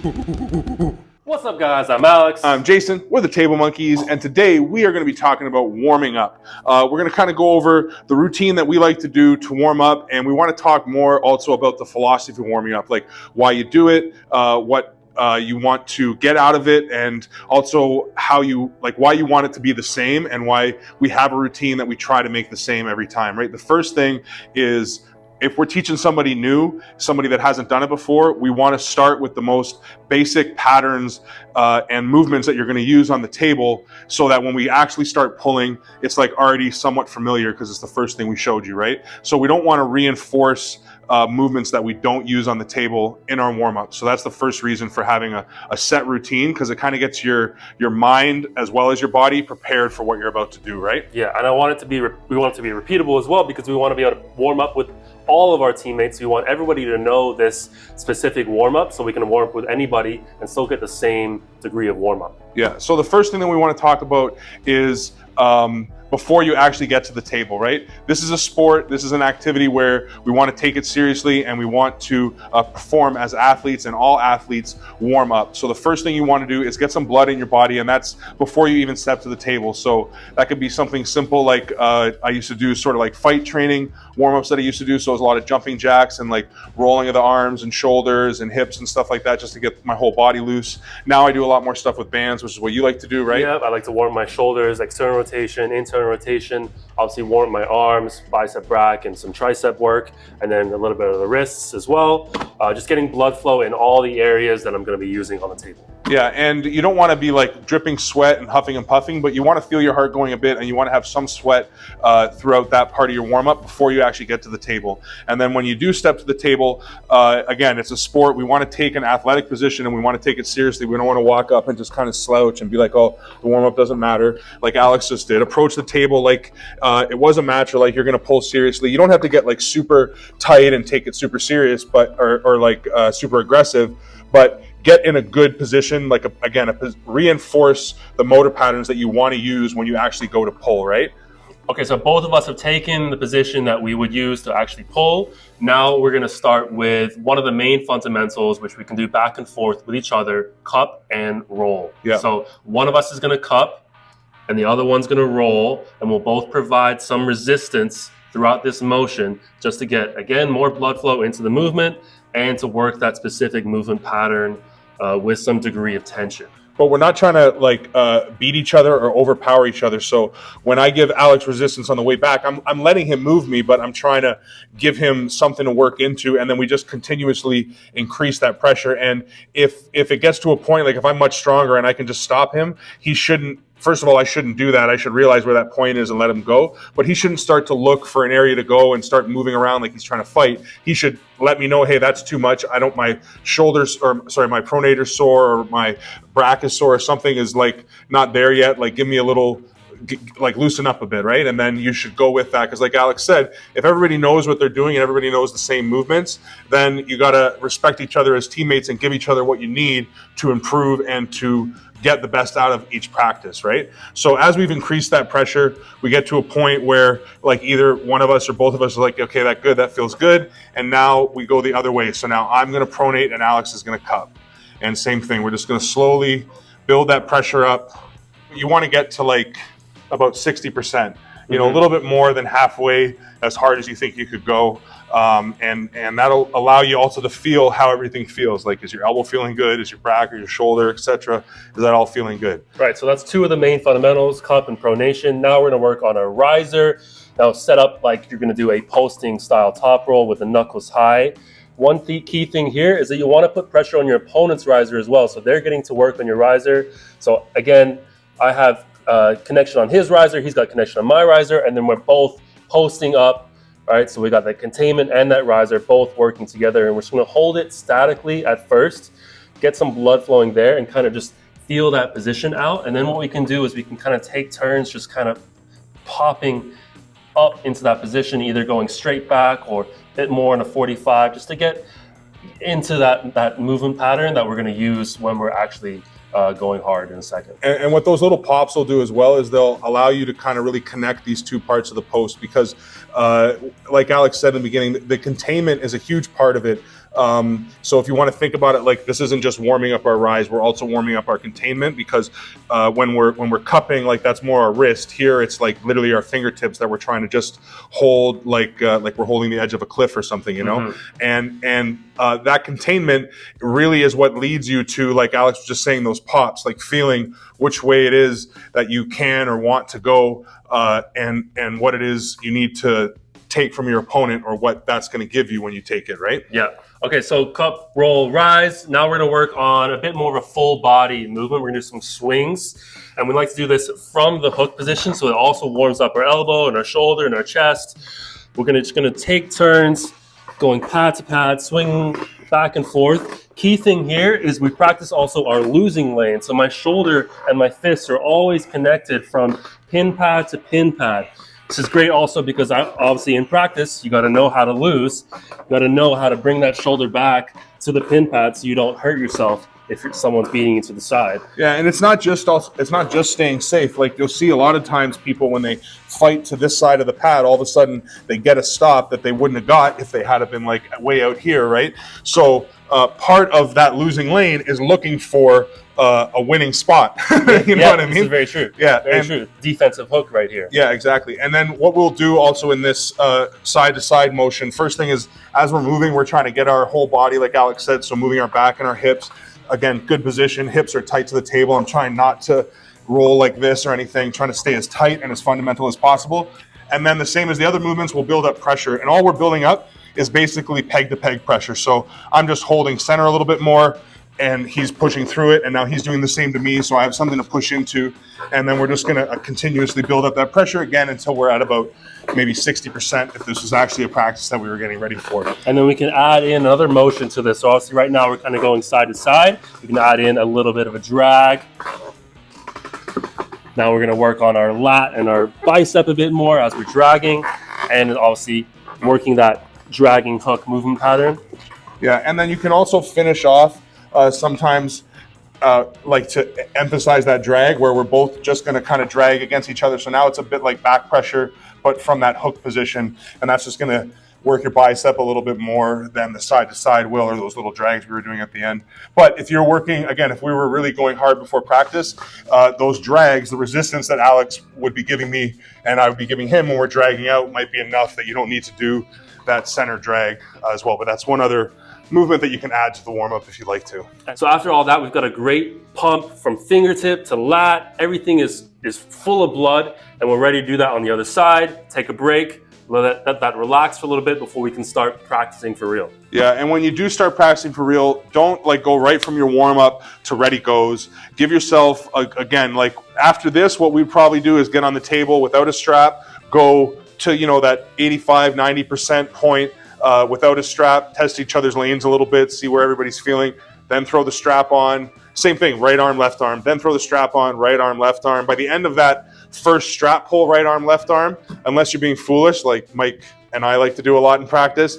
What's up, guys? I'm Alex. I'm Jason. We're the Table Monkeys, and today we are going to be talking about warming up. We're going to kind of go over the routine that we like to do to warm up, and we want to talk more also about the philosophy of warming up, like why you do it, what you want to get out of it, and also why you want it to be the same, and why we have a routine that we try to make the same every time, right? The first thing is, if we're teaching somebody new, somebody that hasn't done it before, we want to start with the most basic patterns and movements that you're going to use on the table, so that when we actually start pulling, it's like already somewhat familiar because it's the first thing we showed you, right? So we don't want to reinforce movements that we don't use on the table in our warm-up. So that's the first reason for having a set routine, because it kind of gets your mind as well as your body prepared for what you're about to do, right? Yeah, and we want it to be repeatable as well, because we want to be able to warm up with all of our teammates. We want everybody to know this specific warm-up, so we can warm up with anybody and still get the same degree of warm-up. Yeah, so the first thing that we want to talk about is before you actually get to the table, right? This is a sport, this is an activity where we want to take it seriously, and we want to perform as athletes, and all athletes warm up. So the first thing you want to do is get some blood in your body, and that's before you even step to the table. So that could be something simple like I used to do sort of like fight training warm-ups that I used to do. So it was a lot of jumping jacks and like rolling of the arms and shoulders and hips and stuff like that, just to get my whole body loose. Now I do a lot more stuff with bands, which is what you like to do, right? Yeah, I like to warm my shoulders, external rotation, internal rotation, obviously warm my arms, bicep rack, and some tricep work, and then a little bit of the wrists as well. Just getting blood flow in all the areas that I'm going to be using on the table. Yeah, and you don't want to be like dripping sweat and huffing and puffing, but you want to feel your heart going a bit, and you want to have some sweat throughout that part of your warm-up before you actually get to the table. And then when you do step to the table, again, it's a sport. We want to take an athletic position, and we want to take it seriously. We don't want to walk up and just kind of slouch and be like, oh, the warm-up doesn't matter, like Alex just did. Approach the table like it was a match, or like you're going to pull seriously. You don't have to get like super tight and take it super serious, but or like super aggressive, but get in a good position, like reinforce the motor patterns that you want to use when you actually go to pull, right? Okay, so both of us have taken the position that we would use to actually pull. Now we're going to start with one of the main fundamentals, which we can do back and forth with each other: cup and roll. Yeah. So one of us is going to cup and the other one's going to roll, and we'll both provide some resistance throughout this motion, just to get, again, more blood flow into the movement and to work that specific movement pattern with some degree of tension. But we're not trying to beat each other or overpower each other. So when I give Alex resistance on the way back, I'm letting him move me, but I'm trying to give him something to work into, and then we just continuously increase that pressure. And if it gets to a point, like if I'm much stronger and I can just stop him, he shouldn't. First of all, I shouldn't do that. I should realize where that point is and let him go. But he shouldn't start to look for an area to go and start moving around like he's trying to fight. He should let me know, hey, that's too much. My shoulders, my pronator sore, or my back is sore, or something is like not there yet. Like give me a little, like loosen up a bit, right? And then you should go with that, because like Alex said, if everybody knows what they're doing and everybody knows the same movements, then you got to respect each other as teammates and give each other what you need to improve and to get the best out of each practice, right? So as we've increased that pressure, we get to a point where like either one of us or both of us are like, okay, that feels good. And now we go the other way. So now I'm going to pronate and Alex is going to cup. And same thing, we're just going to slowly build that pressure up. You want to get to like about 60%, a little bit more than halfway, as hard as you think you could go. And that'll allow you also to feel how everything feels. Like, is your elbow feeling good? Is your back or your shoulder, etc.? Is that all feeling good? Right, so that's two of the main fundamentals, cup and pronation. Now we're going to work on a riser. Now set up like you're going to do a posting style top roll with the knuckles high. One key thing here is that you want to put pressure on your opponent's riser as well. So they're getting to work on your riser. So again, I have connection on his riser, he's got connection on my riser, and then we're both posting up. All right, so we got that containment and that riser both working together, and we're just going to hold it statically at first, get some blood flowing there, and kind of just feel that position out. And then what we can do is we can kind of take turns just kind of popping up into that position, either going straight back or a bit more in a 45, just to get into that movement pattern that we're going to use when we're actually going hard in a second. And what those little pops will do as well is they'll allow you to kind of really connect these two parts of the post, because like Alex said in the beginning, the containment is a huge part of it. So if you want to think about it like this isn't just warming up our rise, we're also warming up our containment, because when we're cupping, like that's more our wrist. Here it's like literally our fingertips that we're trying to just hold like we're holding the edge of a cliff or something, you know. And that containment really is what leads you to, like Alex was just saying, those pops, like feeling which way it is that you can or want to go, and what it is you need to take from your opponent, or what that's going to give you when you take it, right? Yeah. Okay, so cup, roll, rise. Now we're going to work on a bit more of a full body movement. We're going to do some swings, and we like to do this from the hook position, so it also warms up our elbow and our shoulder and our chest. We're just going to take turns going pad to pad, swinging back and forth. Key thing here is we practice also our losing lane. So my shoulder and my fists are always connected from pin pad to pin pad. This is great also because obviously in practice, you got to know how to lose. You got to know how to bring that shoulder back to the pin pad so you don't hurt yourself if someone's beating you to the side. Yeah, and it's not just staying safe. Like you'll see a lot of times people, when they fight to this side of the pad, all of a sudden they get a stop that they wouldn't have got if they had been like way out here, right? So part of that losing lane is looking for a winning spot. You know what I mean? This is very true. Yeah, very true. Defensive hook right here. Yeah, exactly. And then what we'll do also in this side-to-side motion, first thing is as we're moving, we're trying to get our whole body, like Alex said, so moving our back and our hips. Again, good position. Hips are tight to the table. I'm trying not to roll like this or anything, trying to stay as tight and as fundamental as possible. And then the same as the other movements, we'll build up pressure. And all we're building up is basically peg-to-peg pressure. So I'm just holding center a little bit more, and he's pushing through it, and now he's doing the same to me, so I have something to push into, and then we're just going to continuously build up that pressure again until we're at about maybe 60% if this was actually a practice that we were getting ready for. And then we can add in another motion to this. So obviously right now we're kind of going side to side. We can add in a little bit of a drag. Now we're going to work on our lat and our bicep a bit more as we're dragging, and obviously working that dragging hook movement pattern. Yeah, and then you can also finish off sometimes like to emphasize that drag, where we're both just going to kind of drag against each other. So now it's a bit like back pressure, but from that hook position, and that's just going to work your bicep a little bit more than the side to side will, or those little drags we were doing at the end. But if you're working, again, if we were really going hard before practice, those drags, the resistance that Alex would be giving me and I would be giving him when we're dragging out might be enough that you don't need to do that center drag as well. But that's one other movement that you can add to the warm-up if you'd like to. So after all that, we've got a great pump from fingertip to lat. Everything is full of blood, and we're ready to do that on the other side. Take a break, let that relax for a little bit before we can start practicing for real. Yeah, and when you do start practicing for real, don't like go right from your warm-up to ready goes. Give yourself, again, like after this, what we'd probably do is get on the table without a strap, go to, you know, that 85, 90% point, without a strap, test each other's lanes a little bit, see where everybody's feeling, then throw the strap on. Same thing, right arm, left arm, then throw the strap on, right arm, left arm. By the end of that first strap pull, right arm, left arm, unless you're being foolish, like Mike and I like to do a lot in practice.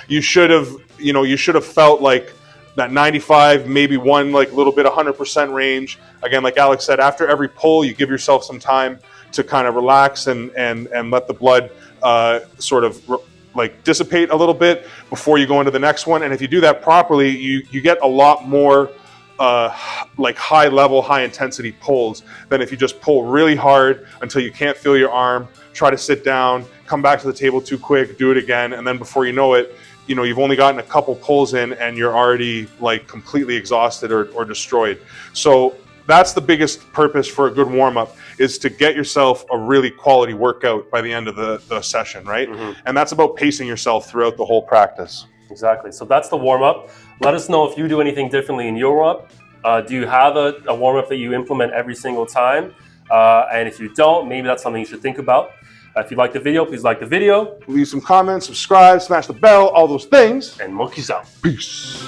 You should have felt like that 95, maybe one like little bit 100% range. Again, like Alex said, after every pull, you give yourself some time to kind of relax and let the blood sort of like dissipate a little bit before you go into the next one. And if you do that properly, you get a lot more like high level, high intensity pulls than if you just pull really hard until you can't feel your arm, try to sit down, come back to the table too quick, do it again, and then before you know it, you know, you've only gotten a couple pulls in and you're already like completely exhausted or destroyed. So that's the biggest purpose for a good warm-up, is to get yourself a really quality workout by the end of the session, right? And that's about pacing yourself throughout the whole practice. Exactly. So that's the warm-up. Let us know if you do anything differently in your warm-up. Do you have a warm-up that you implement every single time? And if you don't, maybe that's something you should think about. If you like the video, please like the video. Leave some comments, subscribe, smash the bell, all those things. And monkeys out. Peace.